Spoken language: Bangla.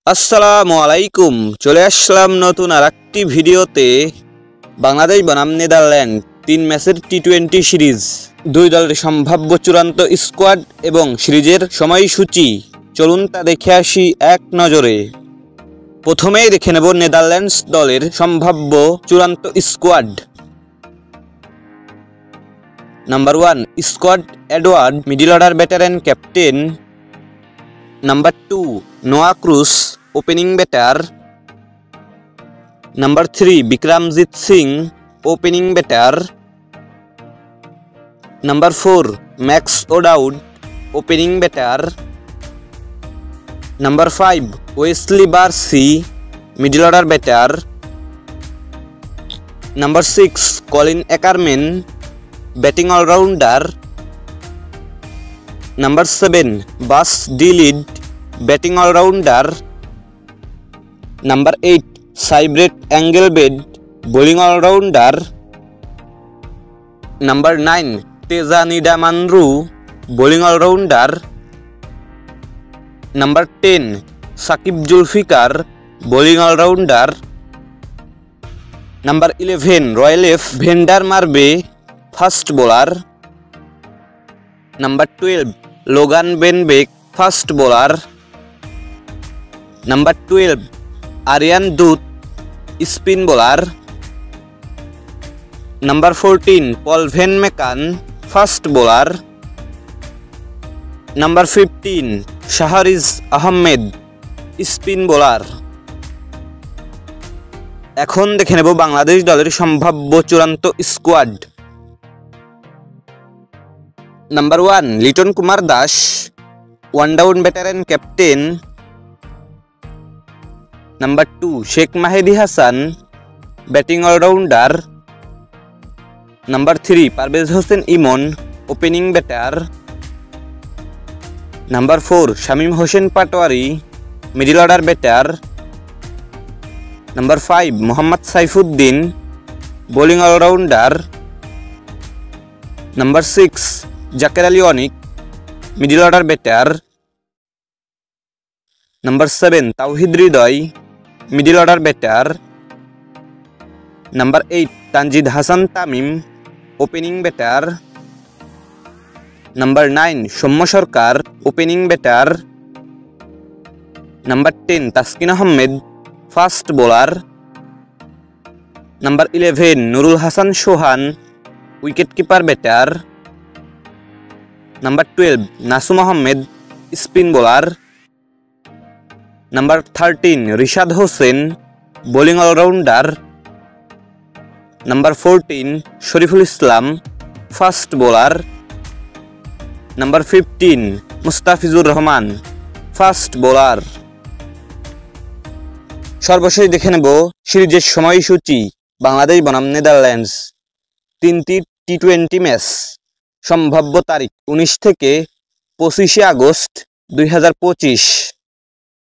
আসসালামু আলাইকুম। চলে আসলাম নতুন আরেকটি ভিডিওতে। বাংলাদেশ বনাম নেদারল্যান্ড 3 ম্যাচের টি-20 সিরিজ, দুই দলের সম্ভাব্য চূড়ান্ত স্কোয়াড এবং সিরিজের সময়সূচি, চলুন তা দেখে আসি এক নজরে। প্রথমেই দেখে নেব নেদারল্যান্ডস দলের সম্ভাব্য চূড়ান্ত squad. Number 1 Scott Edward, middle order batter captain. Number 2 Noah Croes, opening batter. Number 3 Vikramjit Singh, opening batter. Number 4 Max O'Dowd, opening batter. Number 5 Wesley Barresi, middle order batter. Number 6 Colin Ackermann, batting allrounder. Number 7 Bas de Leede, batting allrounder. Number 8 Sybrand Engelbrecht, bowling allrounder. Number 9 Teja Nidamanuru, bowling allrounder. Number 10 Saqib Zulfiqar, bowling allrounder. Number 11 royal F van der Merwe, fast bowler. Number 12 Logan van Beek, fast bowler. Number 12 Aryan Dutt, spin bowler. Number 14 Paul van Meekeren, fast bowler. Number 15 Shariz Ahmed, spin bowler. এখন দেখে নেব বাংলাদেশ দলের সম্ভাব্য চূড়ান্ত squad. Number 1 Liton Kumar Das, one down batter captain. Number 2 Sheikh Mahedi Hasan, batting allrounder. Number 3 Parvez Hossain Emon, opening batter. Number 4 Shamim Hossain Patwari, middle order batter. Number 5 Mohammad Saifuddin, bowling allrounder. Number 6 Jaker Ali Anik, middle order batter. Number 7 Towhid Hridoy, middle order batter. Number 8 Tanzid Hasan Tamim, opening batter. Number 9 Soumya Sarkar, opening batter. Number 10 Taskin Ahmed, fast bowler. Number 11 Nurul Hasan Sohan, wicket keeper batter. Number 12 Nasum Ahmed, spin bowler. Number 13 Rishad Hossain, bowling allrounder. Number 14 Shoriful Islam, fast bowler. Number 15 Mustafizur Rahman, fast bowler. সর্বশেষ দেখে নেব সিরিজের সময়সূচি। বাংলাদেশ বনাম নেদারল্যান্ডস 3টি টি-20 ম্যাচ, সম্ভাব্য তারিখ 19 থেকে 25 আগস্ট 2025।